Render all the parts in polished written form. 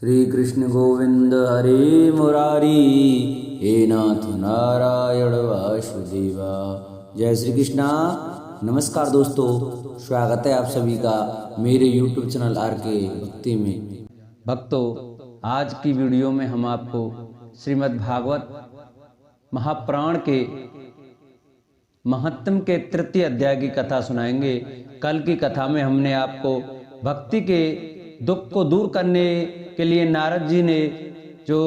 श्री कृष्ण गोविंद हरे मुरारी, हे नाथ नारायण वासुदेवा। जय श्री कृष्णा। नमस्कार दोस्तों, स्वागत है आप सभी का मेरे YouTube चैनल आर के भक्ति में। भक्तों, आज की वीडियो में हम आपको श्रीमद् भागवत महापुराण के महत्तम के तृतीय अध्याय की कथा सुनाएंगे। कल की कथा में हमने आपको भक्ति के दुख को दूर करने के लिए नारद जी ने जो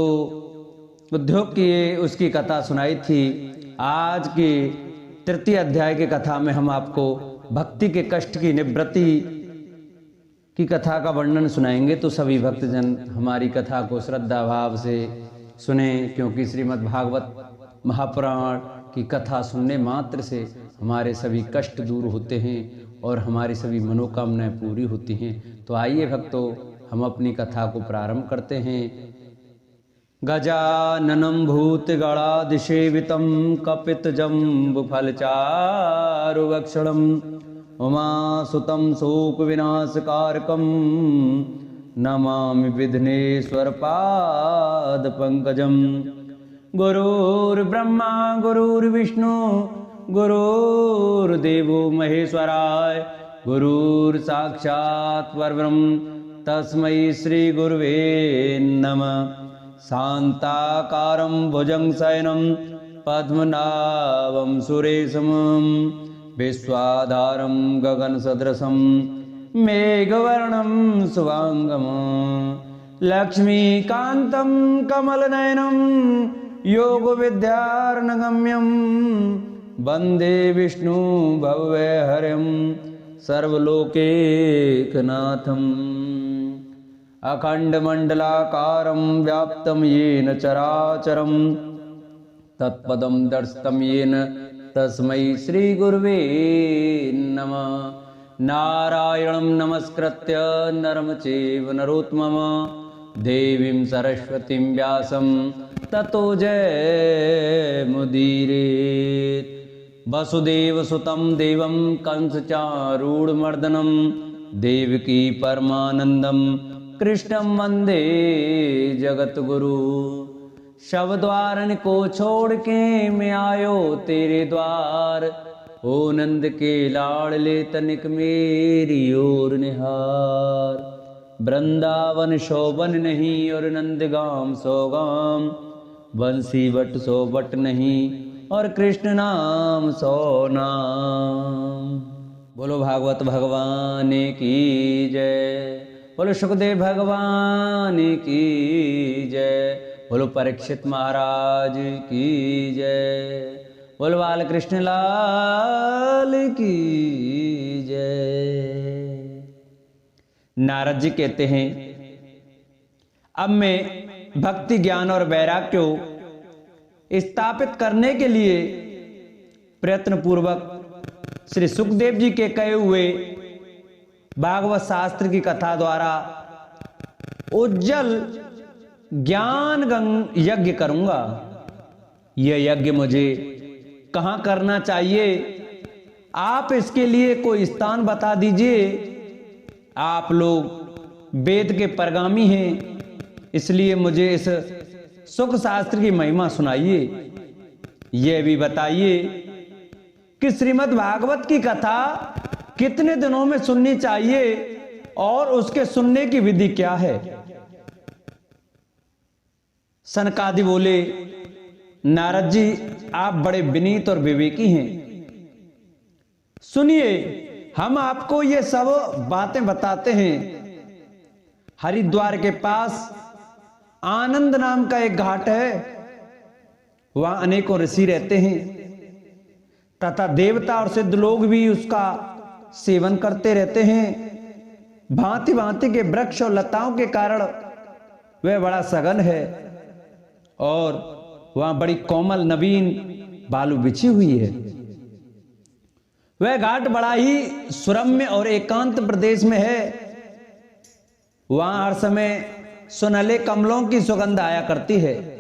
उद्योग किए उसकी कथा सुनाई थी। आज की तृतीय अध्याय की कथा में हम आपको भक्ति के कष्ट की निवृत्ति की कथा का वर्णन सुनाएंगे। तो सभी भक्तजन हमारी कथा को श्रद्धा भाव से सुने, क्योंकि श्रीमद् भागवत महापुराण की कथा सुनने मात्र से हमारे सभी कष्ट दूर होते हैं और हमारी सभी मनोकामनाएं पूरी होती हैं। तो आइए भक्तों, हम अपनी कथा को प्रारंभ करते हैं। गजाननं भूतगणाधिसेवितं कपितजम्बुफलचारुभक्षणं उमासुतं शोकविनाशकारकं नमामि विघ्नेश्वरपादपङ्कजं। गुरुर्ब्रह्मा गुरुर्विष्णु गुरुर्देवो महेश्वराय, गुरुर्साक्षात् परब्रह्म तस्मै श्री गुरुवे नमः। शान्ताकारं भुजगशयनं पद्मनाभं सुरेशं विश्वाधारं गगनसदृशं मेघवर्णं शुभांगं लक्ष्मीकान्तं कमलनयनं योगविद्यार्णगम्यं वन्दे विष्णु भवभयहरं सर्वलोकैकनाथम्। अखण्डमण्डलाकारं व्याप्तं येन चराचरं तत्पदं दर्शितं येन तस्मै श्रीगुरुवे नमः। नारायणं नमस्कृत्य नरं चैव नरोत्तमं देवीं सरस्वतीं व्यासं ततो जयमुदीरयेत्। वसुदेवसुतं देवं कंसचारूढमर्दनं देवकी परमानन्दं कृष्णं वन्दे जगतगुरु। शव द्वारन को छोड़ के मैं आयो तेरे द्वार, ओ नंद के लाडले तनिक मेरी ओर निहार। वृंदावन शोभन नहीं और नंदगाम सौगाम, बंसी बट सो बट नहीं और कृष्ण नाम सो नाम। बोलो भागवत भगवान की जय, बोलो सुखदेव भगवान की जय, बोलो परीक्षित महाराज की जय, बोलो बाल कृष्ण लाल की जय। नारद जी कहते हैं, अब मैं भक्ति ज्ञान और वैराग्य को स्थापित करने के लिए प्रयत्न पूर्वक श्री सुखदेव जी के कहे हुए भागवत शास्त्र की कथा द्वारा उज्जवल ज्ञान यज्ञ करूंगा। यह यज्ञ मुझे कहां करना चाहिए, आप इसके लिए कोई स्थान बता दीजिए। आप लोग वेद के परगामी हैं, इसलिए मुझे इस सुख शास्त्र की महिमा सुनाइए। यह भी बताइए कि श्रीमद् भागवत की कथा कितने दिनों में सुननी चाहिए और उसके सुनने की विधि क्या है। सनकादि बोले, नारद जी आप बड़े विनीत और विवेकी हैं, सुनिए हम आपको ये सब बातें बताते हैं। हरिद्वार के पास आनंद नाम का एक घाट है, वहां अनेकों ऋषि रहते हैं तथा देवता और सिद्ध लोग भी उसका सेवन करते रहते हैं। भांति भांति के वृक्ष और लताओं के कारण वह बड़ा सघन है और वहां बड़ी कोमल नवीन बालू बिछी हुई है। वह घाट बड़ा ही सुरम्य और एकांत प्रदेश में है। वहां हर समय सुनहले कमलों की सुगंध आया करती है।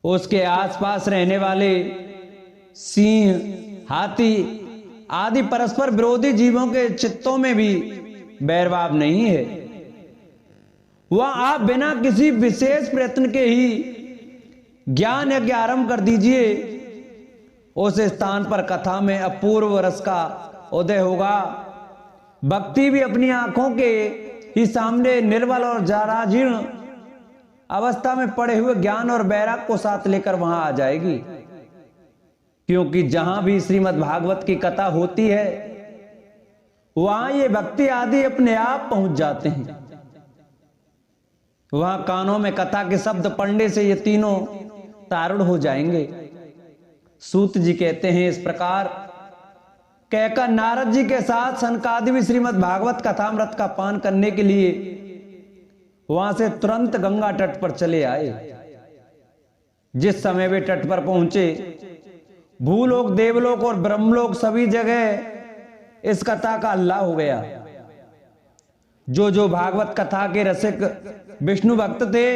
उसके आसपास रहने वाले सिंह, हाथी आदि परस्पर विरोधी जीवों के चित्तों में भी बैरभाव नहीं है। वह आप बिना किसी विशेष प्रयत्न के ही ज्ञान यज्ञ आरंभ कर दीजिए। उस स्थान पर कथा में अपूर्व रस का उदय होगा। भक्ति भी अपनी आंखों के ही सामने निर्बल और जराजीर्ण अवस्था में पड़े हुए ज्ञान और वैराग को साथ लेकर वहां आ जाएगी। क्योंकि जहां भी श्रीमद् भागवत की कथा होती है वहां ये भक्ति आदि अपने आप पहुंच जाते हैं। वहां कानों में कथा के शब्द पढ़ने से ये तीनों तारुण हो जाएंगे। सूत जी कहते हैं, इस प्रकार कहकर नारद जी के साथ सनकादि भी श्रीमद् भागवत कथामृत का पान करने के लिए वहां से तुरंत गंगा तट पर चले आए। जिस समय वे तट पर पहुंचे, भूलोक, देवलोक और ब्रह्मलोक सभी जगह इस कथा का हल्ला हो गया। जो भागवत कथा के रसिक विष्णु भक्त थे,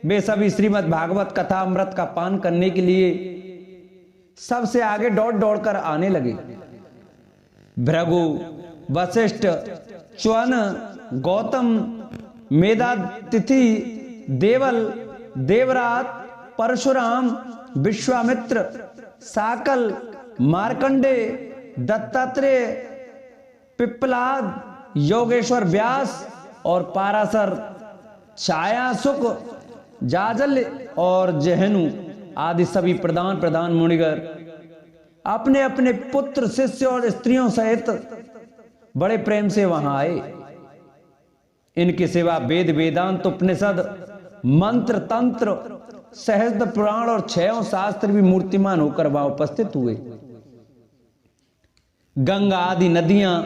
वे सभी श्रीमद् भागवत कथा अमृत का पान करने के लिए सबसे आगे दौड़ कर आने लगे। भृगु, वशिष्ठ, च्वन, गौतम, मेधातिथि, देवल, देवरात, परशुराम, विश्वामित्र, साकल, मार्कंडे, दत्तात्रेय, पिप्पलाद, योगेश्वर व्यास और पाराशर, छायासुक, जाजल्य और जहनु आदि सभी प्रधान मुनिगर अपने अपने पुत्र, शिष्य और स्त्रियों सहित बड़े प्रेम से वहां आए। इनके सिवा वेद, वेदांत, उपनिषद, मंत्र, तंत्र, सहस्त्र पुराण और 6 शास्त्र भी मूर्तिमान होकर वहां उपस्थित हुए। गंगा आदि नदियां,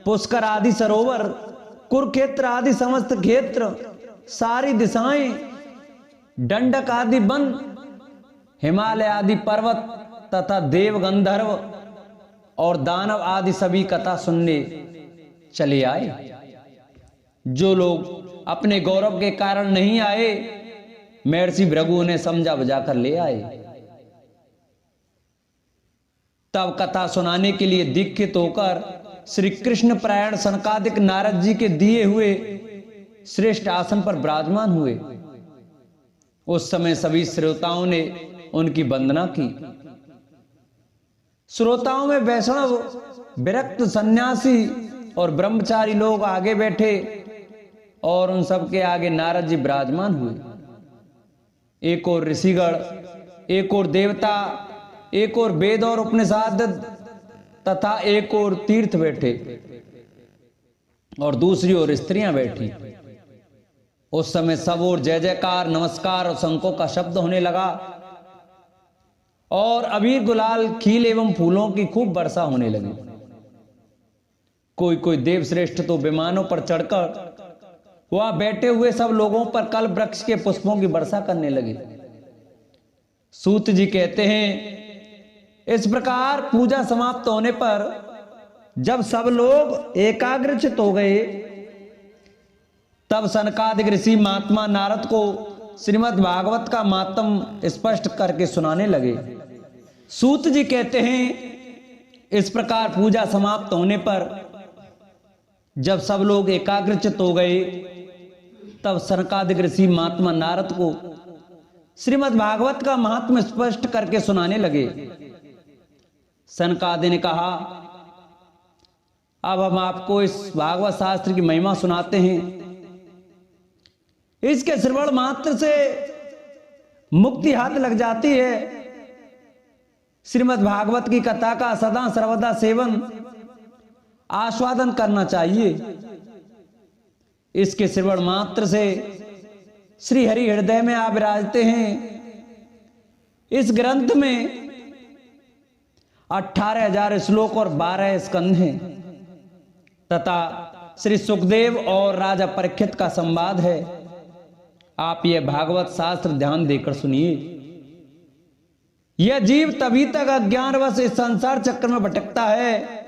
पुष्कर आदि सरोवर, कुरुक्षेत्र आदि समस्त क्षेत्र, सारी दिशाएं, दंडक आदि वन, हिमालय आदि पर्वत तथा देव, गंधर्व और दानव आदि सभी कथा सुनने चले आए। जो लोग अपने गौरव के कारण नहीं आए, महर्षि भृगु ने समझा बुझाकर ले आए। तब कथा सुनाने के लिए दीक्षित होकर श्री कृष्ण परायण सनकादिक नारद जी के दिए हुए श्रेष्ठ आसन पर विराजमान हुए। उस समय सभी श्रोताओं ने उनकी वंदना की। श्रोताओं में वैष्णव, विरक्त, सन्यासी और ब्रह्मचारी लोग आगे बैठे और उन सबके आगे नारद जी विराजमान हुए। एक और ऋषिगण, एक और देवता, एक और वेद और उपनिषद तथा एक और तीर्थ बैठे और दूसरी ओर स्त्रियां बैठी। उस समय सब ओर जय जयकार, नमस्कार और शंखों का शब्द होने लगा और अबीर, गुलाल, खील एवं फूलों की खूब वर्षा होने लगी। कोई देव श्रेष्ठ तो विमानों पर चढ़कर वहां बैठे हुए सब लोगों पर कल्प वृक्ष के पुष्पों की वर्षा करने लगे। सूत जी कहते हैं, इस प्रकार पूजा समाप्त होने पर जब सब लोग एकाग्रचित हो गए, तब सनकादिक ऋषि महात्मा नारद को श्रीमद् भागवत का मातम स्पष्ट करके सुनाने लगे। सूत जी कहते हैं, इस प्रकार पूजा समाप्त होने पर जब सब लोग एकाग्रचित हो गए, तब सनकादिक ऋषि महात्मा नारद को श्रीमद् भागवत का महात्म स्पष्ट करके सुनाने लगे। सनकादि ने कहा, अब हम आपको इस भागवत शास्त्र की महिमा सुनाते हैं। इसके श्रवण मात्र से मुक्ति हाथ लग जाती है। श्रीमद् भागवत की कथा का सदा सर्वदा सेवन, आस्वादन करना चाहिए। इसके श्रवण मात्र से श्री हरि हृदय में आप विराजते हैं। इस ग्रंथ में 18,000 श्लोक और 12 स्कंध हैं तथा श्री सुखदेव और राजा परीक्षित का संवाद है। आप यह भागवत शास्त्र ध्यान देकर सुनिए। यह जीव तभी तक अज्ञानवश इस संसार चक्र में भटकता है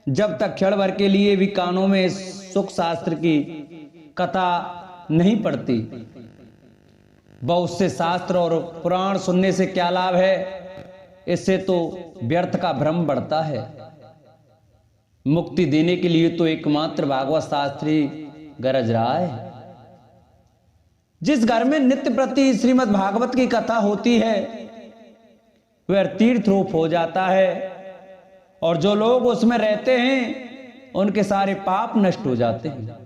जब तक क्षण भर के लिए भी कानों में इस सुख शास्त्र की कथा नहीं पड़ती। बहुत से शास्त्र और पुराण सुनने से क्या लाभ है? इससे तो व्यर्थ का भ्रम बढ़ता है। मुक्ति देने के लिए तो एकमात्र भागवत शास्त्र ही गरज रहा है। जिस घर में नित्य प्रति श्रीमद् भागवत की कथा होती है वह तीर्थ रूप हो जाता है और जो लोग उसमें रहते हैं उनके सारे पाप नष्ट हो जाते हैं।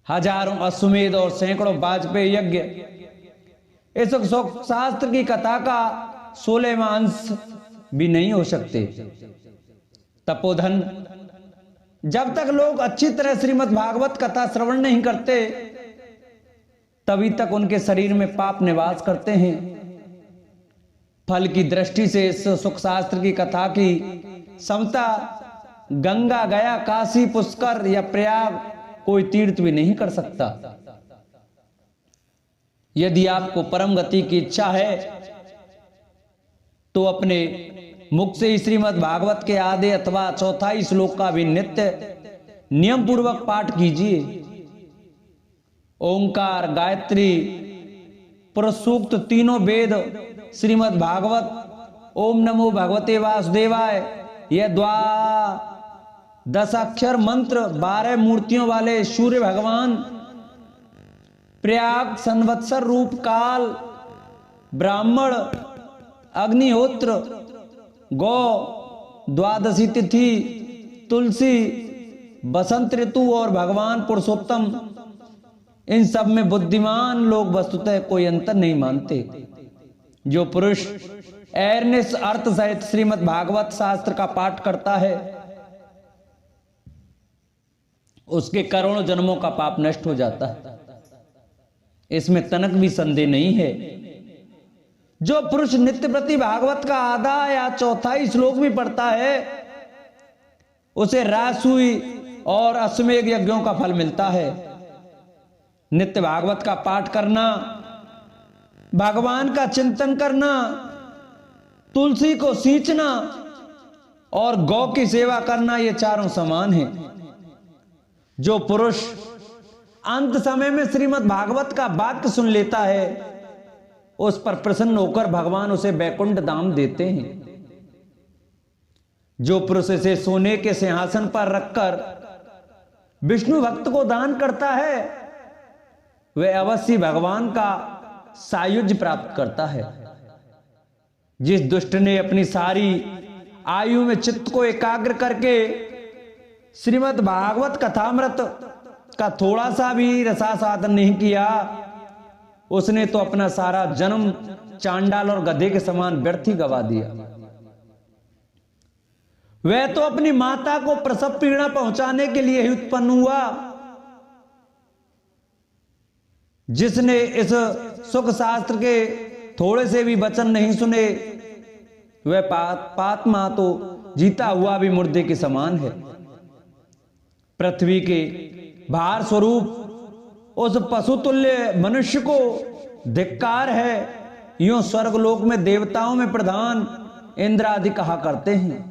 हजारों अश्वमेध और सैकड़ों वाजपेयी यज्ञ इस शास्त्र की कथा का 16वां अंश भी नहीं हो सकते। तपोधन, जब तक लोग अच्छी तरह श्रीमद् भागवत कथा श्रवण नहीं करते तभी तक उनके शरीर में पाप निवास करते हैं। फल की दृष्टि से इस सुख शास्त्र की कथा की समता गंगा, गया, काशी, पुष्कर या प्रयाग कोई तीर्थ भी नहीं कर सकता। यदि आपको परम गति की इच्छा है तो अपने मुख से ही श्रीमद् भागवत के आधे अथवा चौथाई श्लोक का भी नित्य नियम पूर्वक पाठ कीजिए। ओंकार, गायत्री, पुरुष सूक्त, तीनों वेद, श्रीमद् भागवत, ओम नमो भगवते वासुदेवाय, यह 10 अक्षर मंत्र 12 मूर्तियों वाले सूर्य भगवान, प्रयाग, संवत्सर रूप काल, ब्राह्मण, अग्निहोत्र, गौ, द्वादशी तिथि, तुलसी, बसंत ऋतु और भगवान पुरुषोत्तम, इन सब में बुद्धिमान लोग वस्तुतः कोई अंतर नहीं मानते। जो पुरुष एर्निस अर्थ सहित श्रीमद् भागवत शास्त्र का पाठ करता है उसके करोड़ों जन्मों का पाप नष्ट हो जाता है, इसमें तनक भी संदेह नहीं है। जो पुरुष नित्य प्रति भागवत का आधा या चौथाई श्लोक भी पढ़ता है उसे राजसूय और अश्वमेध यज्ञों का फल मिलता है। नित्य भागवत का पाठ करना, भगवान का चिंतन करना, तुलसी को सींचना और गौ की सेवा करना, ये चारों समान हैं। जो पुरुष अंत समय में श्रीमद् भागवत का वाक्य सुन लेता है उस पर प्रसन्न होकर भगवान उसे वैकुंठ धाम देते हैं। जो पुरुष इसे सोने के सिंहासन पर रखकर विष्णु भक्त को दान करता है वह अवश्य भगवान का सायुज्य प्राप्त करता है। जिस दुष्ट ने अपनी सारी आयु में चित्त को एकाग्र करके श्रीमद् भागवत कथामृत का थोड़ा सा भी रसास्वादन नहीं किया उसने तो अपना सारा जन्म चांडाल और गधे के समान व्यर्थ ही गवा दिया। वह तो अपनी माता को प्रसव पीड़ा पहुंचाने के लिए ही उत्पन्न हुआ। जिसने इस सुख शास्त्र के थोड़े से भी वचन नहीं सुने वह पात्मा तो जीता हुआ भी मुर्दे के समान है। पृथ्वी के भार स्वरूप उस पशुतुल्य मनुष्य को धिक्कार है। यूं स्वर्गलोक में देवताओं में प्रधान इंद्र आदि कहा करते हैं।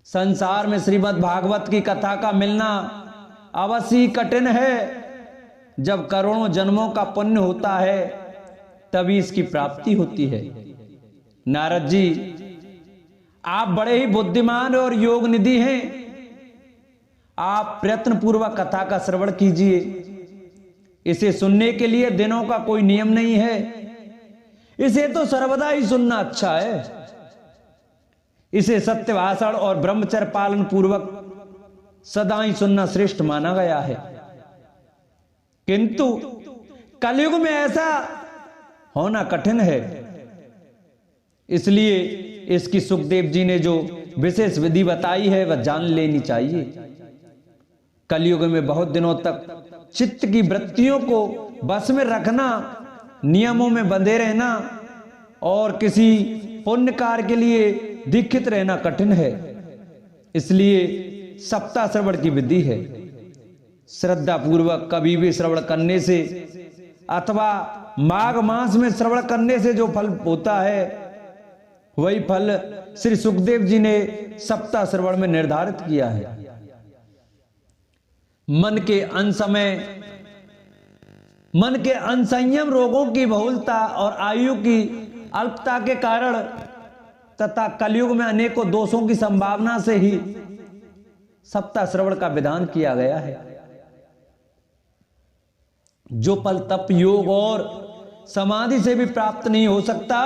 संसार में श्रीमद् भागवत की कथा का मिलना अवश्य कठिन है। जब करोड़ों जन्मों का पुण्य होता है तभी इसकी प्राप्ति होती है। नारद जी, आप बड़े ही बुद्धिमान और योग निधि हैं। आप प्रयत्न पूर्वक कथा का श्रवण कीजिए। इसे सुनने के लिए दिनों का कोई नियम नहीं है। इसे तो सर्वदा ही सुनना अच्छा है। इसे सत्य भाषण और ब्रह्मचर्य पालन पूर्वक सदा ही सुनना श्रेष्ठ माना गया है। किंतु कलयुग में ऐसा होना कठिन है। इसलिए इसकी सुखदेव जी ने जो विशेष विधि बताई है वह जान लेनी चाहिए। कलयुग में बहुत दिनों तक चित्त की वृत्तियों को बस में रखना, नियमों में बंधे रहना और किसी पुण्य कार्य के लिए दीक्षित रहना कठिन है। इसलिए सप्ताह श्रवण की विधि है। श्रद्धा पूर्वक कभी भी श्रवण करने से अथवा माघ मास में श्रवण करने से जो फल होता है वही फल श्री सुखदेव जी ने सप्ताह श्रवण में निर्धारित किया है। मन के अनसंयम, रोगों की बहुलता और आयु की अल्पता के कारण तथा कलयुग में अनेकों दोषों की संभावना से ही सप्ताह श्रवण का विधान किया गया है। जो फल तप योग और समाधि से भी प्राप्त नहीं हो सकता,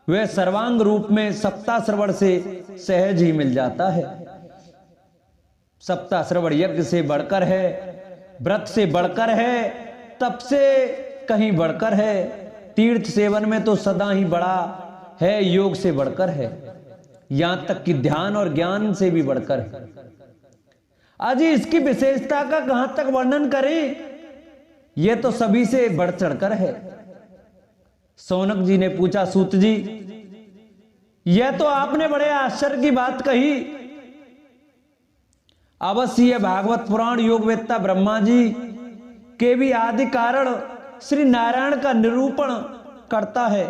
वह सर्वांग रूप में सप्ताह श्रवण से सहज ही मिल जाता है। सप्ताह श्रवण यज्ञ से बढ़कर है, व्रत से बढ़कर है, तप से कहीं बढ़कर है, तीर्थ सेवन में तो सदा ही बड़ा है, योग से बढ़कर है, यहां तक कि ध्यान और ज्ञान से भी बढ़कर है। आज इसकी विशेषता का कहां तक वर्णन करें, यह तो सभी से बढ़ चढ़कर है। सौनक जी ने पूछा, सूत जी, यह तो आपने बड़े आश्चर्य की बात कही। अवश्य यह भागवत पुराण योगवेत्ता ब्रह्मा जी के भी आदि कारण श्री नारायण का निरूपण करता है,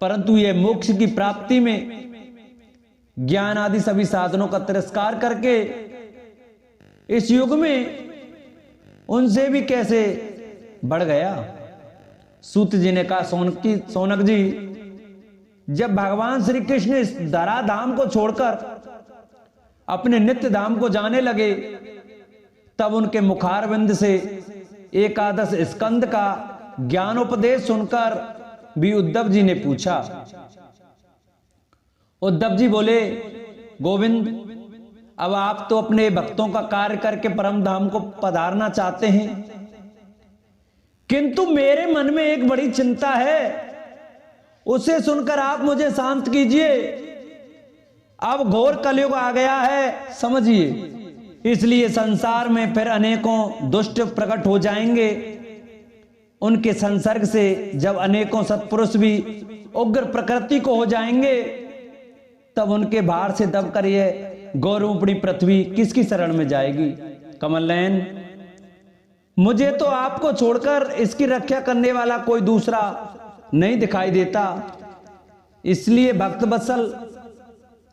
परंतु यह मोक्ष की प्राप्ति में ज्ञान आदि सभी साधनों का तिरस्कार करके इस युग में उनसे भी कैसे बढ़ गया। सूत जी ने कहा, सौनक जी, जब भगवान श्री कृष्ण इस धरा धाम को छोड़कर अपने नित्य धाम को जाने लगे, तब उनके मुखारविंद से एकादश स्कंद का ज्ञानोपदेश सुनकर भी उद्धव जी ने पूछा। उद्धव जी बोले, गोविंद, अब आप तो अपने भक्तों का कार्य करके परम धाम को पधारना चाहते हैं, किंतु मेरे मन में एक बड़ी चिंता है, उसे सुनकर आप मुझे शांत कीजिए। अब घोर कलयुग आ गया है, समझिए, इसलिए संसार में फिर अनेकों दुष्ट प्रकट हो जाएंगे। उनके संसर्ग से जब अनेकों सत्पुरुष भी उग्र प्रकृति को हो जाएंगे, तब उनके भार से दबकर यह गौरवपूर्ण पृथ्वी किसकी शरण में जाएगी। कमल नयन, मुझे तो आपको छोड़कर इसकी रक्षा करने वाला कोई दूसरा नहीं दिखाई देता, इसलिए भक्त वत्सल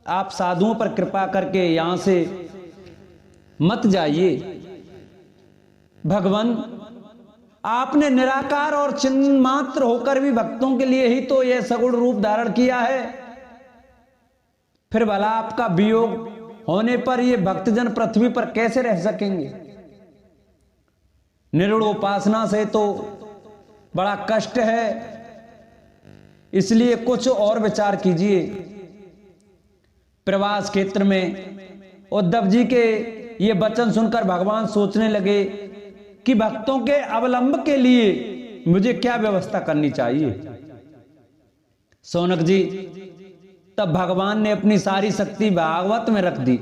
आप साधुओं पर कृपा करके यहां से मत जाइए। भगवान, आपने निराकार और चिन्ह मात्र होकर भी भक्तों के लिए ही तो यह सगुण रूप धारण किया है, फिर भला आपका वियोग होने पर ये भक्तजन पृथ्वी पर कैसे रह सकेंगे। निरुण उपासना से तो बड़ा कष्ट है, इसलिए कुछ और विचार कीजिए। प्रवास क्षेत्र में उद्धव जी के ये वचन सुनकर भगवान सोचने लगे कि भक्तों के अवलंब के लिए मुझे क्या व्यवस्था करनी चाहिए। सौनक जी, तब भगवान ने अपनी सारी शक्ति भागवत में रख दी।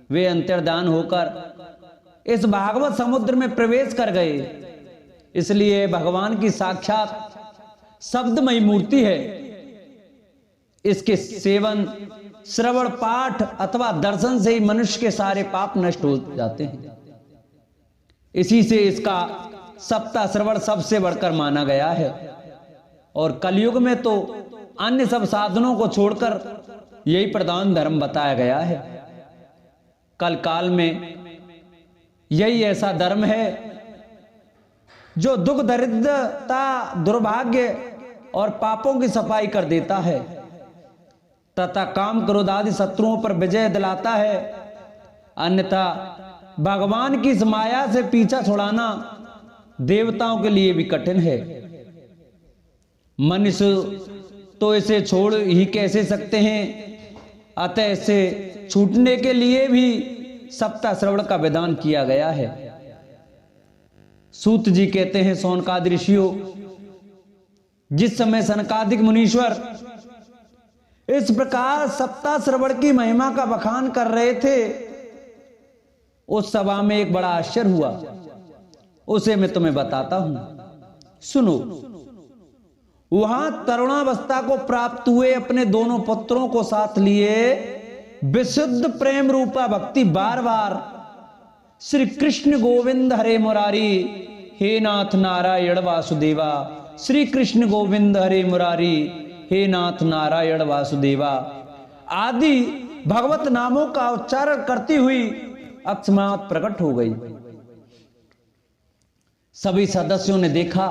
वे अंतर्धान होकर इस भागवत समुद्र में प्रवेश कर गए, इसलिए भगवान की साक्षात शब्दमयी मूर्ति है। इसके सेवन, श्रवण, पाठ अथवा दर्शन से ही मनुष्य के सारे पाप नष्ट हो जाते हैं। इसी से इसका सप्ताह श्रवण सबसे बढ़कर माना गया है, और कलयुग में तो अन्य सब साधनों को छोड़कर यही प्रधान धर्म बताया गया है। कल काल में यही ऐसा धर्म है जो दुख, दरिद्रता, दुर्भाग्य और पापों की सफाई कर देता है तथा काम, क्रोध आदि शत्रुओं पर विजय दिलाता है। अन्यथा भगवान की इस माया से पीछा छुड़ाना देवताओं के लिए भी कठिन है। मनुष्य तो इसे छोड़ ही कैसे सकते हैं, अतः इसे छूटने के लिए भी सप्ताह श्रवण का विधान किया गया है। सूत जी कहते हैं, सौनकादि ऋषियों, जिस समय सनकादिक मुनीश्वर इस प्रकार सप्ताह श्रवण की महिमा का बखान कर रहे थे, उस सभा में एक बड़ा आश्चर्य हुआ। उसे मैं तुम्हें बताता हूं, सुनो। वहां तरुणावस्था को प्राप्त हुए अपने दोनों पुत्रों को साथ लिए विशुद्ध प्रेम रूपा भक्ति बार बार श्री कृष्ण गोविंद हरे मुरारी, हे नाथ नारायण वासुदेवा, श्री कृष्ण गोविंद हरे मुरारी, हे नाथ नारायण वासुदेवा आदि भगवत नामों का उच्चारण करती हुई अकस्मात प्रकट हो गई। सभी सदस्यों ने देखा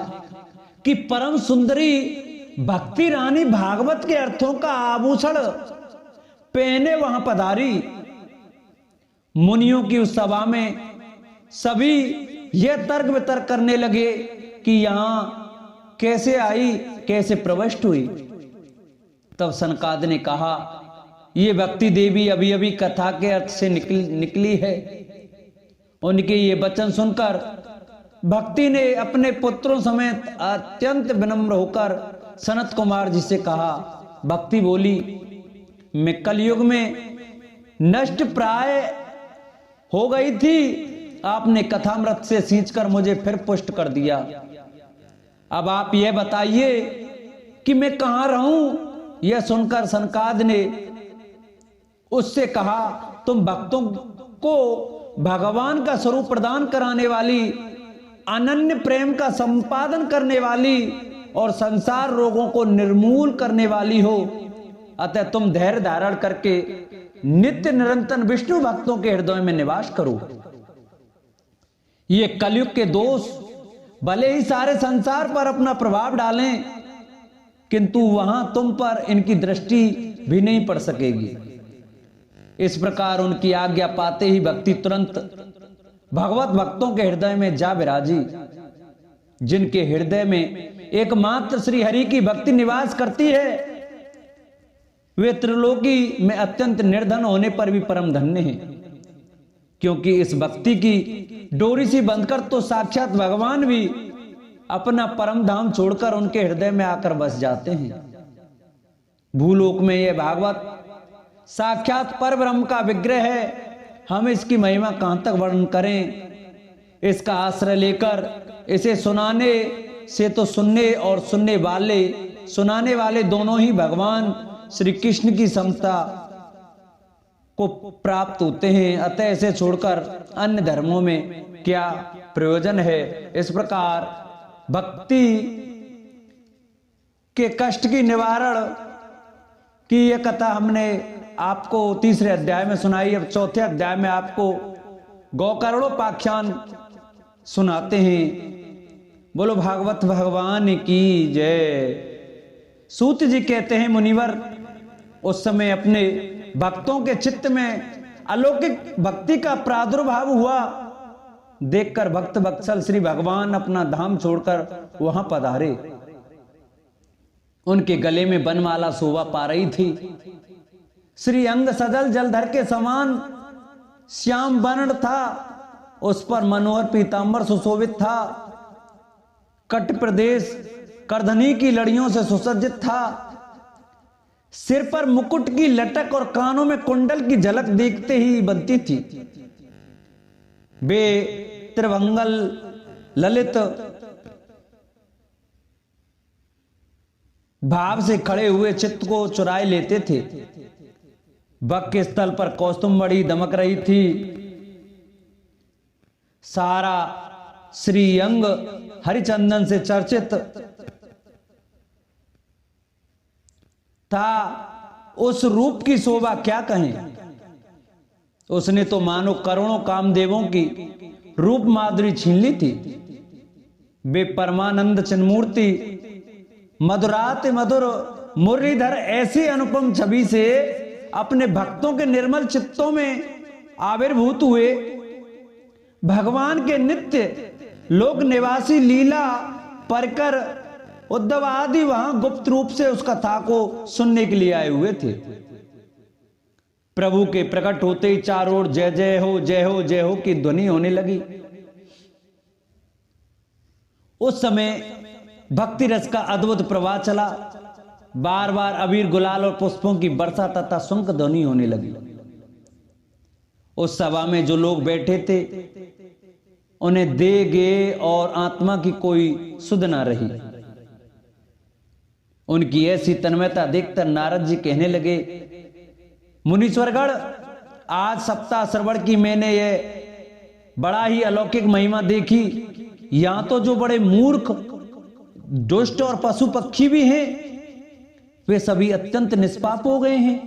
कि परम सुंदरी भक्ति रानी भागवत के अर्थों का आभूषण पहने वहां पधारी। मुनियों की उस सभा में सभी यह तर्क वितर्क करने लगे कि यहां कैसे आई, कैसे प्रविष्ट हुई। तब सनकाद ने कहा, ये भक्ति देवी अभी अभी कथा के अर्थ से निकली है। उनके ये वचन सुनकर भक्ति ने अपने पुत्रों समेत अत्यंत विनम्र होकर सनत कुमार जी से कहा। भक्ति बोली, मैं कलयुग में नष्ट प्राय हो गई थी, आपने कथामृत से सींचकर मुझे फिर पुष्ट कर दिया। अब आप यह बताइए कि मैं कहां रहूं। यह सुनकर सनकाद ने उससे कहा, तुम भक्तों को भगवान का स्वरूप प्रदान कराने वाली, अनन्य प्रेम का संपादन करने वाली और संसार रोगों को निर्मूल करने वाली हो। अतः तुम धैर्य धारण करके नित्य निरंतर विष्णु भक्तों के हृदय में निवास करो। ये कलयुग के दोष भले ही सारे संसार पर अपना प्रभाव डालें, किंतु वहां तुम पर इनकी दृष्टि भी नहीं पड़ सकेगी। इस प्रकार उनकी आज्ञा पाते ही भक्ति तुरंत भगवत भक्तों के हृदय में जा विराजी। जिनके हृदय में एकमात्र श्री हरि की भक्ति निवास करती है, वे त्रिलोकी में अत्यंत निर्धन होने पर भी परम धन्य हैं। क्योंकि इस भक्ति की डोरी सी बंधकर तो साक्षात भगवान भी अपना परम धाम छोड़कर उनके हृदय में आकर बस जाते हैं। भूलोक में यह भागवत साक्षात पर ब्रह्म का विग्रह है। हम इसकी महिमा कहां तक वर्णन करें। इसका आश्रय लेकर इसे सुनाने से तो सुनने और सुनाने वाले दोनों ही भगवान श्री कृष्ण की समता को प्राप्त होते हैं। अतः इसे छोड़कर अन्य धर्मों में क्या प्रयोजन है। इस प्रकार भक्ति के कष्ट की निवारण की यह कथा हमने आपको तीसरे अध्याय में सुनाई। अब चौथे अध्याय में आपको गौकर्णोपाख्यान सुनाते हैं। बोलो भागवत भगवान की जय। सूत जी कहते हैं, मुनिवर, उस समय अपने भक्तों के चित्त में अलौकिक भक्ति का प्रादुर्भाव हुआ। देखकर भक्त वत्सल श्री भगवान अपना धाम छोड़कर वहां पधारे। उनके गले में बनमाला शोभा पा रही थी। श्री अंग सजल जलधर के समान श्याम वर्ण था। उस पर मनोहर पीतांबर सुशोभित था। कट प्रदेश करधनी की लड़ियों से सुसज्जित था। सिर पर मुकुट की लटक और कानों में कुंडल की झलक देखते ही बनती थी। वे त्रिभंगल ललित भाव से खड़े हुए चित्त को चुराए लेते थे। बक के स्थल पर कौस्तुंबड़ी दमक रही थी। सारा श्रीअंग हरिचंदन से चर्चित था। उस रूप की शोभा क्या कहें। उसने तो मानो करोड़ों कामदेवों की रूप माधुरी छीन ली थी। वे परमानंद चिन्मूर्ति मधुराति मधुर मुरलीधर ऐसी अनुपम छवि से अपने भक्तों के निर्मल चित्तों में आविर्भूत हुए। भगवान के नित्य लोक निवासी लीला परकर उद्धव आदि वहां गुप्त रूप से उस कथा को सुनने के लिए आए हुए थे। प्रभु के प्रकट होते ही चारों ओर जय जय हो जय हो जय हो की ध्वनि होने लगी। उस समय भक्ति रस का अद्भुत प्रवाह चला। बार बार अबीर गुलाल और पुष्पों की वर्षा तथा शंख ध्वनि होने लगी। उस सभा में जो लोग बैठे थे उन्हें देह गेह और आत्मा की कोई सुध ना रही। उनकी ऐसी तन्मयता देखकर नारद जी कहने लगे, मुनीश्वरगण, आज सप्ताह श्रवण की मैंने ये बड़ा ही अलौकिक महिमा देखी। यहां तो जो बड़े मूर्ख, दुष्ट और पशु पक्षी भी हैं, वे सभी अत्यंत निष्पाप हो गए हैं।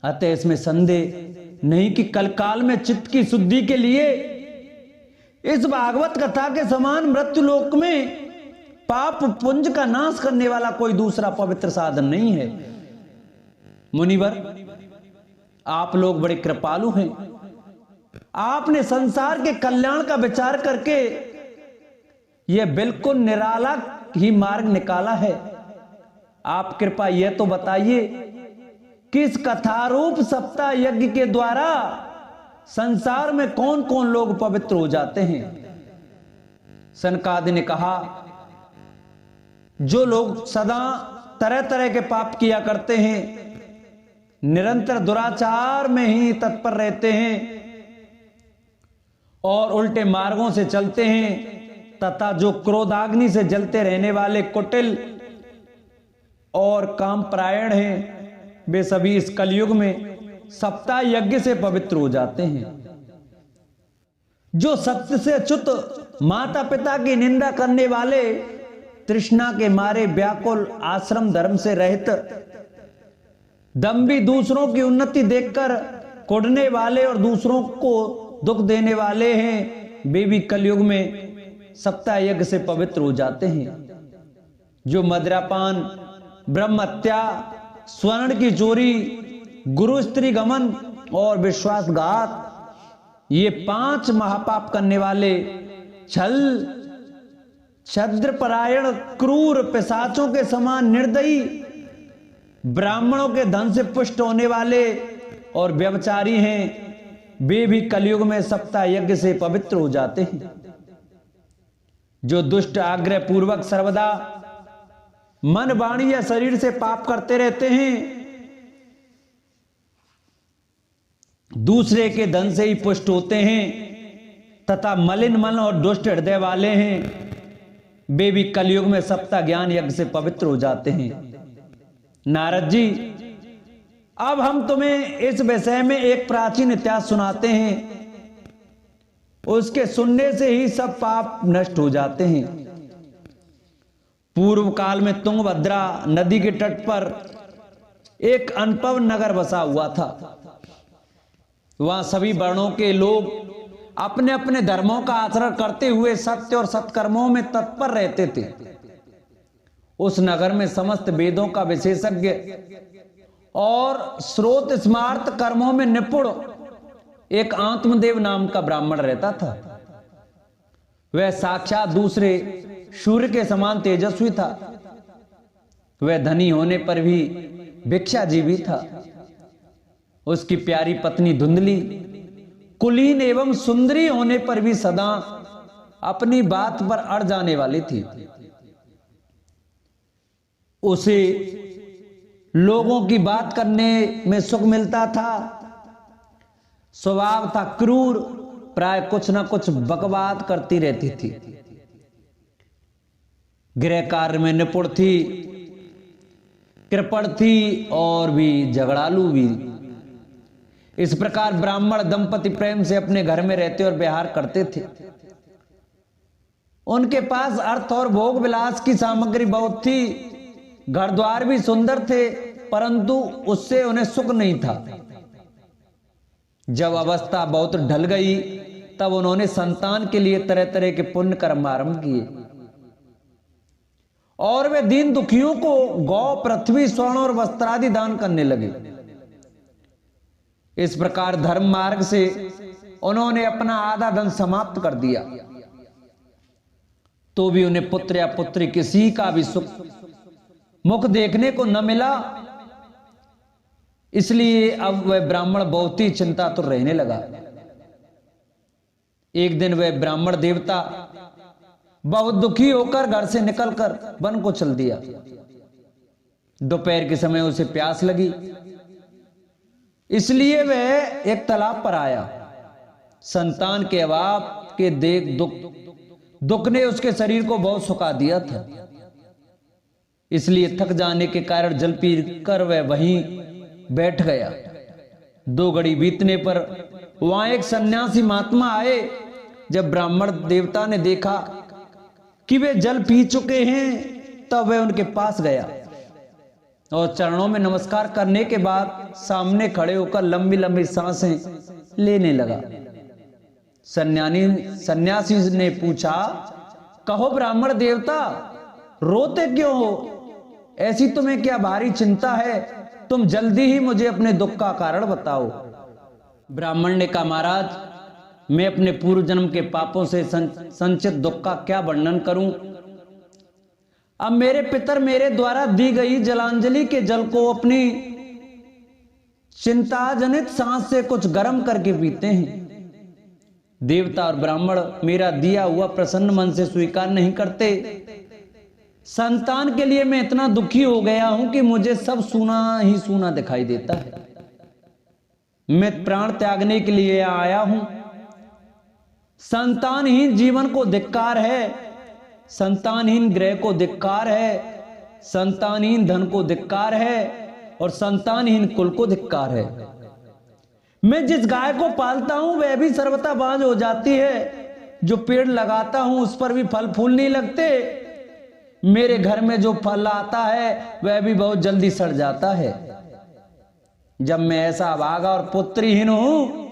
अतः इसमें संदेह नहीं कि कल काल में चित्त की शुद्धि के लिए इस भागवत कथा के समान मृत्यु लोक में पाप पुंज का नाश करने वाला कोई दूसरा पवित्र साधन नहीं है। मुनिवर, आप लोग बड़े कृपालु हैं। आपने संसार के कल्याण का विचार करके यह बिल्कुल निराला ही मार्ग निकाला है। आप कृपया यह तो बताइए कि इस कथारूप सप्ताह यज्ञ के द्वारा संसार में कौन कौन लोग पवित्र हो जाते हैं। सनकादि ने कहा, जो लोग सदा तरह तरह के पाप किया करते हैं, निरंतर दुराचार में ही तत्पर रहते हैं और उल्टे मार्गों से चलते हैं, तथा जो क्रोधाग्नि से जलते रहने वाले कुटिल और कामपरायण हैं, वे सभी इस कलयुग में सप्ताह यज्ञ से पवित्र हो जाते हैं। जो सत्य से च्युत माता पिता की निंदा करने वाले, तृष्णा के मारे व्याकुल, आश्रम धर्म से रहित, दंभी, दूसरों की उन्नति देखकर कुढ़ने वाले और दूसरों को दुख देने वाले हैं, वे भी कलयुग में सप्ताह यज्ञ से पवित्र हो जाते हैं। जो मदिरापान, ब्रह्म हत्या, स्वर्ण की चोरी, गुरु स्त्री गमन और विश्वासघात, ये 5 महापाप करने वाले, छल, छद्रपरायण, क्रूर, पिशाचों के समान निर्दयी, ब्राह्मणों के धन से पुष्ट होने वाले और व्यभिचारी हैं, वे भी कलयुग में सप्ताह यज्ञ से पवित्र हो जाते हैं। जो दुष्ट आग्रह पूर्वक सर्वदा मन, वाणी या शरीर से पाप करते रहते हैं, दूसरे के धन से ही पुष्ट होते हैं तथा मलिन मन और दुष्ट हृदय वाले हैं, वे भी कलयुग में सप्ताह ज्ञान यज्ञ से पवित्र हो जाते हैं। नारद जी, अब हम तुम्हें इस विषय में एक प्राचीन इतिहास सुनाते हैं। उसके सुनने से ही सब पाप नष्ट हो जाते हैं। पूर्व काल में तुंगभद्रा नदी के तट पर एक अनपव नगर बसा हुआ था। वहां सभी वर्णों के लोग अपने अपने धर्मों का आचरण करते हुए सत्य और सत्कर्मों में तत्पर रहते थे। उस नगर में समस्त वेदों का विशेषज्ञ और स्रोत स्मार्त कर्मों में निपुण एक आत्मदेव नाम का ब्राह्मण रहता था। वह साक्षात दूसरे सूर्य के समान तेजस्वी था। वह धनी होने पर भी भिक्षाजीवी था। उसकी प्यारी पत्नी धुंधली, कुलीन एवं सुंदरी होने पर भी सदा अपनी बात पर अड़ जाने वाली थी। उसे लोगों की बात करने में सुख मिलता था। स्वभाव था क्रूर, प्राय कुछ ना कुछ बकवाद करती रहती थी। गृह कार्य में निपुण थी, कृपण थी और भी झगड़ालू भी। इस प्रकार ब्राह्मण दंपति प्रेम से अपने घर में रहते और व्यवहार करते थे। उनके पास अर्थ और भोग विलास की सामग्री बहुत थी। घर द्वार भी सुंदर थे, परंतु उससे उन्हें सुख नहीं था। जब अवस्था बहुत ढल गई, तब उन्होंने संतान के लिए तरह तरह के पुण्य कर्म आरंभ किए और वे दीन दुखियों को गौ, पृथ्वी, स्वर्ण और वस्त्रादि दान करने लगे। इस प्रकार धर्म मार्ग से उन्होंने अपना आधा धन समाप्त कर दिया, तो भी उन्हें पुत्र या पुत्री किसी का भी सुख मुख देखने को न मिला। इसलिए अब वह ब्राह्मण बहुत ही चिंतातुर रहने लगा। एक दिन वह ब्राह्मण देवता बहुत दुखी होकर घर से निकलकर वन को चल दिया। दोपहर के समय उसे प्यास लगी, इसलिए वह एक तालाब पर आया। संतान के अभाव के दुख ने उसके शरीर को बहुत सुखा दिया था। इसलिए थक जाने के कारण जल पी कर वह वहीं बैठ गया। 2 घड़ी बीतने पर वहां एक सन्यासी महात्मा आए। जब ब्राह्मण देवता ने देखा कि वे जल पी चुके हैं, तब वह उनके पास गया और चरणों में नमस्कार करने के बाद सामने खड़े होकर लंबी लंबी सांसें लेने लगा। सन्यासी ने पूछा, कहो ब्राह्मण देवता, रोते क्यों हो? ऐसी तुम्हें क्या भारी चिंता है? तुम जल्दी ही मुझे अपने दुख का कारण बताओ। ब्राह्मण ने कहा, महाराज, मैं अपने पूर्व जन्म के पापों से संचित दुख का क्या वर्णन करूं। अब मेरे पितर मेरे द्वारा दी गई जलांजलि के जल को अपनी चिंता जनित सांस से कुछ गर्म करके पीते हैं। देवता और ब्राह्मण मेरा दिया हुआ प्रसन्न मन से स्वीकार नहीं करते। संतान के लिए मैं इतना दुखी हो गया हूं कि मुझे सब सूना ही सूना दिखाई देता है। मैं प्राण त्यागने के लिए आया हूं। संतानहीन जीवन को धिक्कार है, संतानहीन ग्रह को धिक्कार है, संतानहीन धन को धिक्कार है और संतानहीन कुल को धिक्कार है। मैं जिस गाय को पालता हूं वह भी सर्वथा बांझ हो जाती है। जो पेड़ लगाता हूं उस पर भी फल फूल नहीं लगते। मेरे घर में जो फल आता है वह भी बहुत जल्दी सड़ जाता है। जब मैं ऐसा भागा और पुत्रहीन हूं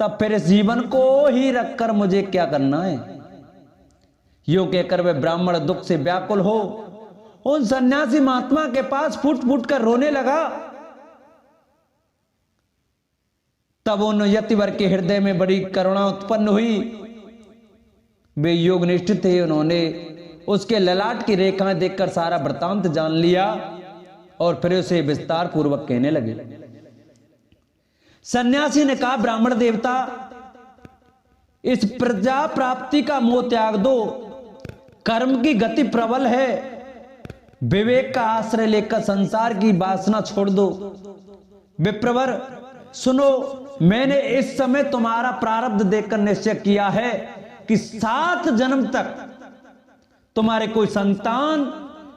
तब फिर इस जीवन को ही रखकर मुझे क्या करना है। यूं कहकर वह ब्राह्मण दुख से व्याकुल हो उन सन्यासी महात्मा के पास फूट फूट कर रोने लगा। तब उन यतिवर के हृदय में बड़ी करुणा उत्पन्न हुई। वे योगनिष्ठ थे। उन्होंने उसके ललाट की रेखाएं देखकर सारा वृतांत जान लिया और फिर उसे विस्तार पूर्वक कहने लगे। सन्यासी ने कहा, ब्राह्मण देवता, इस प्रजा प्राप्ति का मोह त्याग दो। कर्म की गति प्रबल है। विवेक का आश्रय लेकर संसार की वासना छोड़ दो। विप्रवर सुनो, मैंने इस समय तुम्हारा प्रारब्ध देखकर निश्चय किया है कि 7 जन्म तक तुम्हारे कोई संतान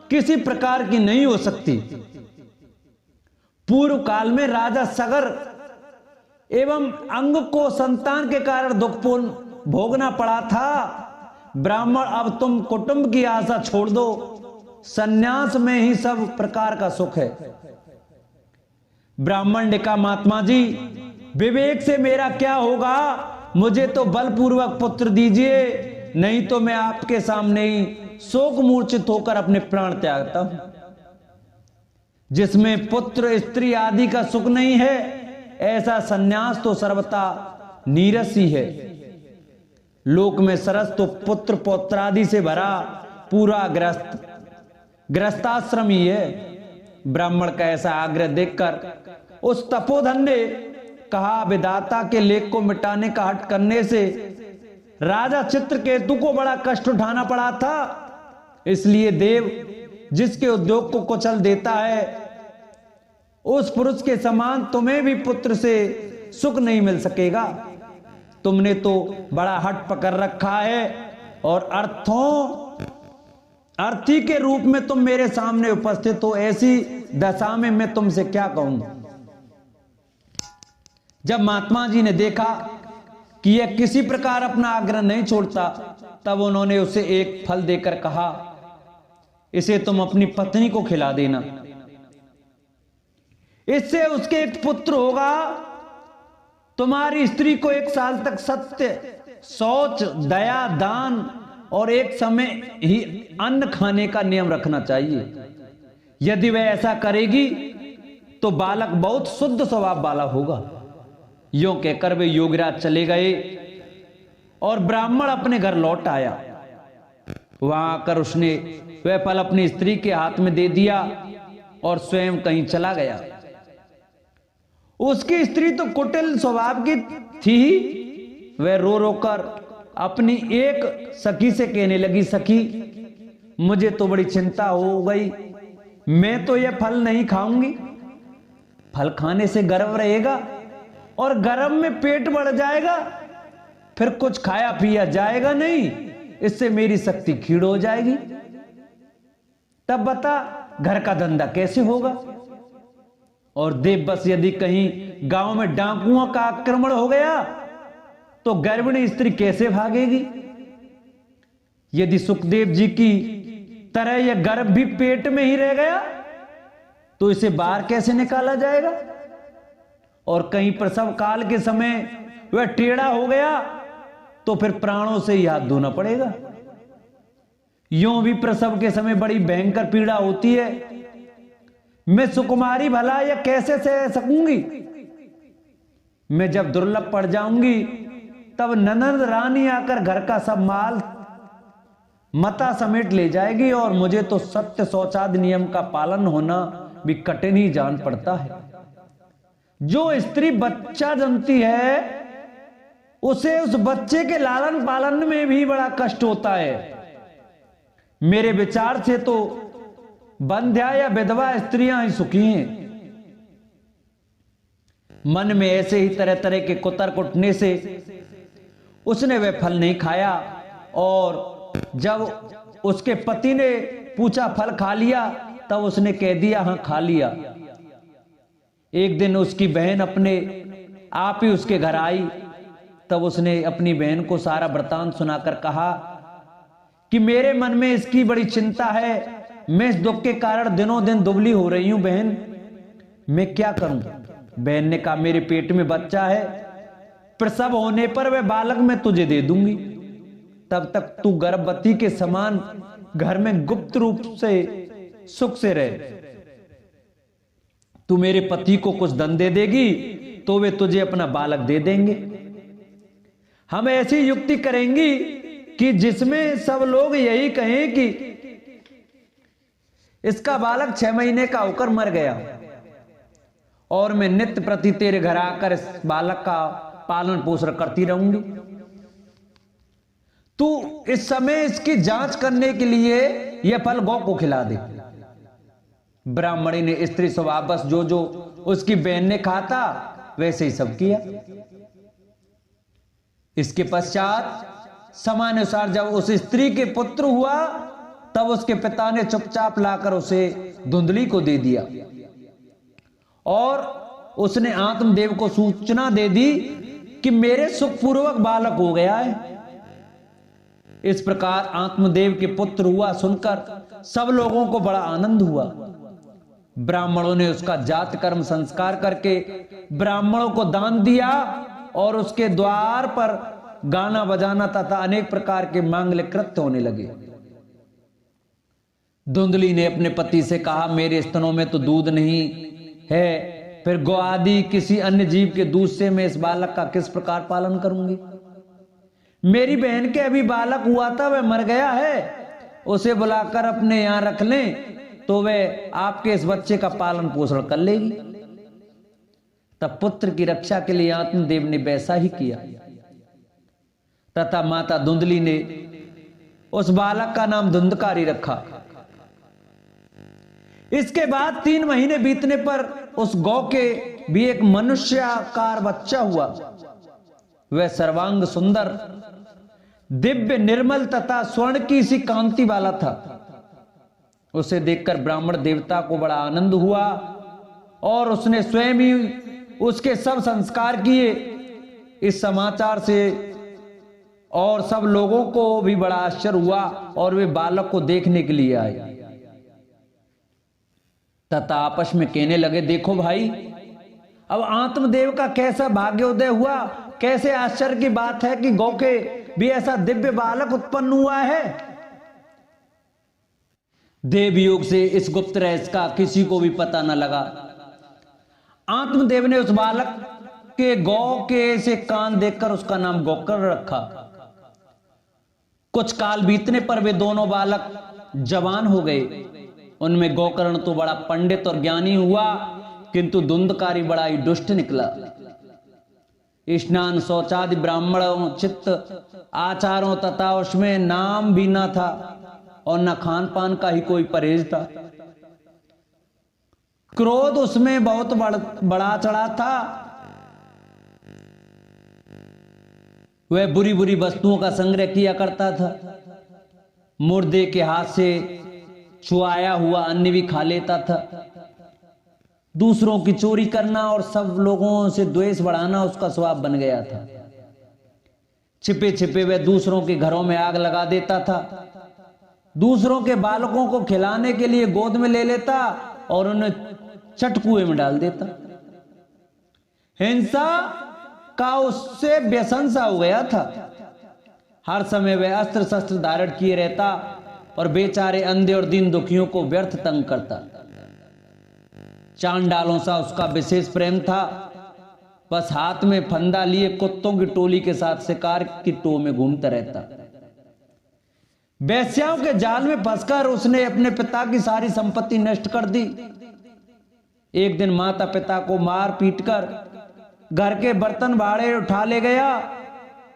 किसी प्रकार की नहीं हो सकती। पूर्व काल में राजा सगर एवं अंग को संतान के कारण दुख भोगना पड़ा था। ब्राह्मण, अब तुम कुटुंब की आशा छोड़ दो। सन्यास में ही सब प्रकार का सुख है। ब्राह्मण ने कहा, महात्मा जी, विवेक से मेरा क्या होगा। मुझे तो बलपूर्वक पुत्र दीजिए, नहीं तो मैं आपके सामने ही शोक मूर्छित होकर अपने प्राण त्यागता हूं। जिसमें पुत्र स्त्री आदि का सुख नहीं है ऐसा सन्यास तो सर्वथा नीरस ही है। लोक में सरस तो पुत्र पौत्रादि से भरा पूरा गृहस्थाश्रम ही है। ब्राह्मण का ऐसा आग्रह देखकर उस तपोधन ने कहा, विधाता के लेख को मिटाने का हट करने से राजा चित्रकेतु को बड़ा कष्ट उठाना पड़ा था। इसलिए देव जिसके उद्योग को कुचल देता है उस पुरुष के समान तुम्हें भी पुत्र से सुख नहीं मिल सकेगा। तुमने तो बड़ा हट पकड़ रखा है और अर्थी के रूप में तुम मेरे सामने उपस्थित हो। ऐसी दशा में मैं तुमसे क्या कहूं। जब महात्मा जी ने देखा कि यह किसी प्रकार अपना आग्रह नहीं छोड़ता तब उन्होंने उसे एक फल देकर कहा, इसे तुम अपनी पत्नी को खिला देना। इससे उसके एक पुत्र होगा। तुम्हारी स्त्री को 1 साल तक सत्य, शौच, दया, दान और एक समय ही अन्न खाने का नियम रखना चाहिए। यदि वह ऐसा करेगी तो बालक बहुत शुद्ध स्वभाव वाला होगा। यूं कहकर वे योगीराज चले गए और ब्राह्मण अपने घर लौट आया। वहां आकर उसने वह फल अपनी स्त्री के हाथ में दे दिया और स्वयं कहीं चला गया। उसकी स्त्री तो कुटिल स्वभाव की थी। वह रो रो कर अपनी एक सखी से कहने लगी, सखी, मुझे तो बड़ी चिंता हो गई। मैं तो यह फल नहीं खाऊंगी। फल खाने से गर्व रहेगा और गर्भ में पेट बढ़ जाएगा, फिर कुछ खाया पिया जाएगा नहीं। इससे मेरी शक्ति क्षीण हो जाएगी। तब बता घर का धंधा कैसे होगा। और देव बस यदि कहीं गांव में डाकुओं का आक्रमण हो गया तो गर्भिणी स्त्री कैसे भागेगी। यदि सुखदेव जी की तरह यह गर्भ भी पेट में ही रह गया तो इसे बाहर कैसे निकाला जाएगा। और कहीं प्रसव काल के समय वह टेढ़ा हो गया तो फिर प्राणों से ही हाथ धोना पड़ेगा। यूं भी प्रसव के समय बड़ी भयंकर पीड़ा होती है। मैं सुकुमारी भला यह कैसे सह सकूंगी। मैं जब दुर्लभ पड़ जाऊंगी तब ननद रानी आकर घर का सब माल मता समेट ले जाएगी और मुझे तो सत्य शौचादि नियम का पालन होना भी कठिन ही जान पड़ता है। जो स्त्री बच्चा जन्मती है उसे उस बच्चे के लालन पालन में भी बड़ा कष्ट होता है। मेरे विचार से तो बंध्या या विधवा स्त्रियां ही सुखी हैं। मन में ऐसे ही तरह तरह के कुतर्क उठने से उसने वह फल नहीं खाया और जब उसके पति ने पूछा फल खा लिया तब उसने कह दिया हां खा लिया। एक दिन उसकी बहन अपने आप ही उसके घर आई, तब उसने अपनी बहन को सारा वृतांत सुनाकर कहा कि मेरे मन में इसकी बड़ी चिंता है, मैं इस दुख के कारण दिनों दिन दुबली हो रही हूं बहन, मैं क्या करूं। बहन ने कहा मेरे पेट में बच्चा है, प्रसव होने पर वह बालक मैं तुझे दे दूंगी, तब तक तू गर्भवती के समान घर में गुप्त रूप से सुख से रहे। तू मेरे पति को कुछ धन दे देगी तो वे तुझे अपना बालक दे देंगे। हम ऐसी युक्ति करेंगी कि जिसमें सब लोग यही कहें कि इसका बालक 6 महीने का होकर मर गया और मैं नित्य प्रति तेरे घर आकर इस बालक का पालन पोषण करती रहूंगी। तू इस समय इसकी जांच करने के लिए यह फल गौ को खिला दे। ब्राह्मणी ने स्त्री स्वभाव बस जो जो उसकी बहन ने कहा था वैसे ही सब किया। इसके पश्चात समानुसार जब उस स्त्री के पुत्र हुआ तब उसके पिता ने चुपचाप लाकर उसे धुंधली को दे दिया और उसने आत्मदेव को सूचना दे दी कि मेरे सुखपूर्वक बालक हो गया है। इस प्रकार आत्मदेव के पुत्र हुआ सुनकर सब लोगों को बड़ा आनंद हुआ। ब्राह्मणों ने उसका जात कर्म संस्कार करके ब्राह्मणों को दान दिया और उसके द्वार पर गाना बजाना तथा अनेक प्रकार के मांगलिक कृत्य होने लगे। धुंधली ने अपने पति से कहा मेरे स्तनों में तो दूध नहीं है, फिर गौ आदि किसी अन्य जीव के दूध से मैं इस बालक का किस प्रकार पालन करूंगी। मेरी बहन के अभी बालक हुआ था वह मर गया है, उसे बुलाकर अपने यहां रख लें तो वह आपके इस बच्चे का पालन पोषण कर लेगी। तब पुत्र की रक्षा के लिए आत्मदेव ने वैसा ही किया तथा माता धुंधली ने उस बालक का नाम धुंधकारी रखा। इसके बाद 3 महीने बीतने पर उस गौ के भी एक मनुष्याकार बच्चा हुआ। वह सर्वांग सुंदर, दिव्य, निर्मल तथा स्वर्ण की सी कांति वाला था। उसे देखकर ब्राह्मण देवता को बड़ा आनंद हुआ और उसने स्वयं ही उसके सब संस्कार किए। इस समाचार से और सब लोगों को भी बड़ा आश्चर्य हुआ और वे बालक को देखने के लिए आए तथा आपस में कहने लगे देखो भाई, अब आत्मदेव का कैसा भाग्योदय हुआ। कैसे आश्चर्य की बात है कि गौ के भी ऐसा दिव्य बालक उत्पन्न हुआ है। देव योग से इस गुप्त रहस्य का किसी को भी पता न लगा। आत्मदेव ने उस बालक के गौ के से कान देखकर उसका नाम गोकर्ण रखा। कुछ काल बीतने पर वे दोनों बालक जवान हो गए। उनमें गोकर्ण तो बड़ा पंडित और ज्ञानी हुआ किंतु धुंधकारी बड़ा ही दुष्ट निकला। स्नान शौचादि ब्राह्मणों चित्त आचारों तथा उसमें नाम भी न था और न खान पान का ही कोई परहेज था। क्रोध उसमें बहुत बड़ा चढ़ा था। वह बुरी बुरी वस्तुओं का संग्रह किया करता था। मुर्दे के हाथ से छुआया हुआ अन्न भी खा लेता था। दूसरों की चोरी करना और सब लोगों से द्वेष बढ़ाना उसका स्वभाव बन गया था। छिपे छिपे वह दूसरों के घरों में आग लगा देता था। दूसरों के बालकों को खिलाने के लिए गोद में ले लेता और उन्हें चटकुए में डाल देता। हिंसा का उससे व्यसन सा हो गया था। हर समय वह अस्त्र शस्त्र धारण किए रहता और बेचारे अंधे और दीन दुखियों को व्यर्थ तंग करता। चांडालों सा उसका विशेष प्रेम था। बस हाथ में फंदा लिए कुत्तों की टोली के साथ शिकार की टो में घूमता रहता। वेश्याओं के जाल में फंसकर उसने अपने पिता की सारी संपत्ति नष्ट कर दी। एक दिन माता पिता को मार पीट कर घर के बर्तन भाड़े उठा ले गया।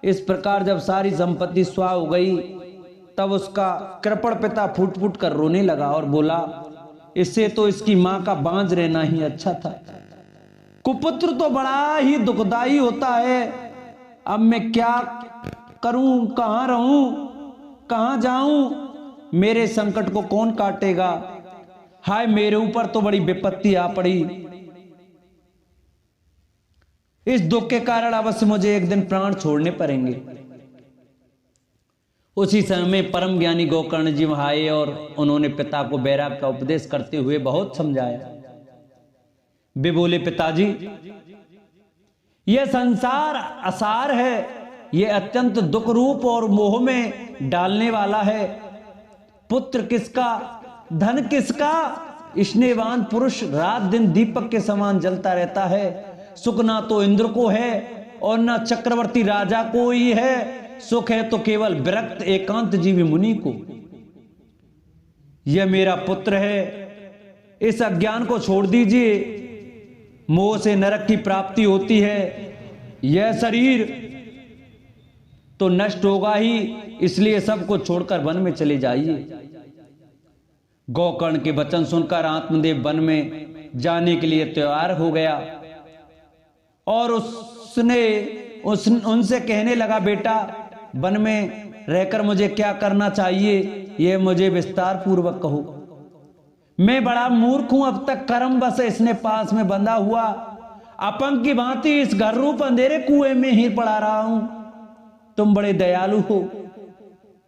इस प्रकार जब सारी संपत्ति स्वाह हो गई तब उसका कृपण पिता फूट फूट कर रोने लगा और बोला, इससे तो इसकी मां का बांझ रहना ही अच्छा था। कुपुत्र तो बड़ा ही दुखदाई होता है। अब मैं क्या करूं, कहां रहूं, कहां जाऊं, मेरे संकट को कौन काटेगा। हाय, मेरे ऊपर तो बड़ी विपत्ति आ पड़ी। इस दुख के कारण अवश्य मुझे एक दिन प्राण छोड़ने पड़ेंगे। उसी समय परम ज्ञानी गोकर्ण जी वहां आए और उन्होंने पिता को वैराग्य का उपदेश करते हुए बहुत समझाया। वे बोले, पिताजी, यह संसार असार है, यह अत्यंत दुख रूप और मोह में डालने वाला है। पुत्र किसका, धन किसका, स्नेहवान पुरुष रात दिन दीपक के समान जलता रहता है। सुख ना तो इंद्र को है और ना चक्रवर्ती राजा को ही है। सुख है तो केवल विरक्त एकांत जीवी मुनि को। यह मेरा पुत्र है, इस अज्ञान को छोड़ दीजिए। मोह से नरक की प्राप्ति होती है। यह शरीर तो नष्ट होगा ही, इसलिए सबको छोड़कर वन में चले जाइए। गोकर्ण के वचन सुनकर आत्मदेव वन में जाने के लिए तैयार हो गया और उनसे कहने लगा, बेटा, वन में रहकर मुझे क्या करना चाहिए, यह मुझे विस्तार पूर्वक कहो। मैं बड़ा मूर्ख हूं, अब तक कर्म बस इसने पास में बंधा हुआ अपंग की भांति इस घर रूप अंधेरे कुएं में ही पड़ा रहा हूं। तुम बड़े दयालु हो,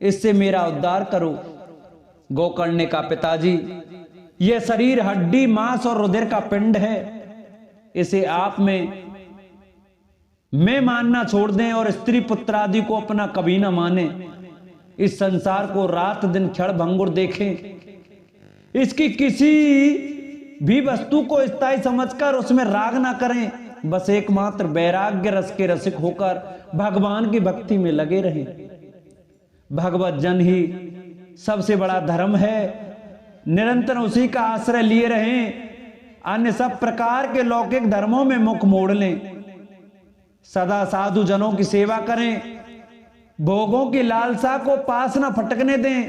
इससे मेरा उद्धार करो। गोकर्ण ने कहा, पिताजी, यह शरीर हड्डी मांस और रुधिर का पिंड है। इसे आप में मैं मानना छोड़ दें और स्त्री पुत्र आदि को अपना कभी ना माने। इस संसार को रात दिन क्षण भंगुर देखें। इसकी किसी भी वस्तु को स्थायी समझकर उसमें राग ना करें। बस एकमात्र वैराग्य रस के रसिक होकर भगवान की भक्ति में लगे रहें। भगवत जन ही सबसे बड़ा धर्म है। निरंतर उसी का आश्रय लिए रहें। अन्य सब प्रकार के लौकिक धर्मों में मुख मोड़ लें। सदा साधु जनों की सेवा करें। भोगों की लालसा को पास न फटकने दें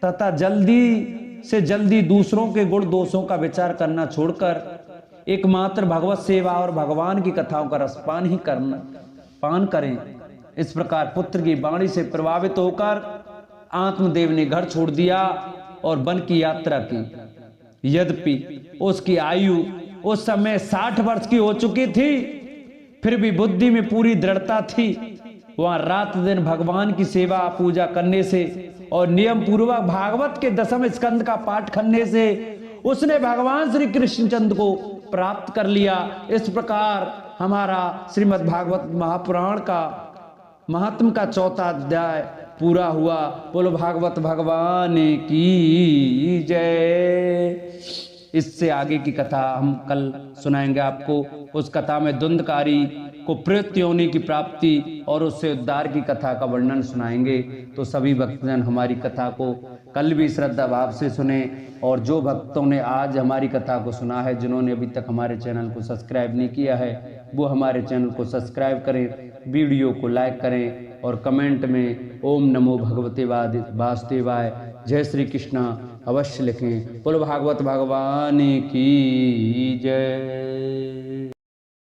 तथा जल्दी से जल्दी दूसरों के गुण दोषों का विचार करना छोड़कर एकमात्र भगवत सेवा और भगवान की कथाओं का रसपान ही पान करें। इस प्रकार पुत्र की वाणी से प्रभावित होकर आत्मदेव ने घर छोड़ दिया और वन की यात्रा की। यद्यपि उसकी आयु उस समय 60 वर्ष की हो चुकी थी, फिर भी बुद्धि में पूरी दृढ़ता थी। वहां रात दिन भगवान की सेवा पूजा करने से और नियम पूर्वक भागवत के 10वें स्कंद का पाठ करने से उसने भगवान श्री कृष्णचंद्र को प्राप्त कर लिया। इस प्रकार हमारा श्रीमद् भागवत महापुराण का महात्म का 4था अध्याय पूरा हुआ। बोलो भागवत भगवान की जय। इससे आगे की कथा हम कल सुनाएंगे आपको। उस कथा में धुंधकारी को प्रेत योनि की प्राप्ति और उससे उद्धार की कथा का वर्णन सुनाएंगे। तो सभी भक्तजन हमारी कथा को कल भी श्रद्धा भाव से सुने और जो भक्तों ने आज हमारी कथा को सुना है, जिन्होंने अभी तक हमारे चैनल को सब्सक्राइब नहीं किया है, वो हमारे चैनल को सब्सक्राइब करें, वीडियो को लाइक करें और कमेंट में ओम नमो भगवते वासुदेवाय जय श्री कृष्णा अवश्य लिखें। बोलो भागवत भगवान की जय।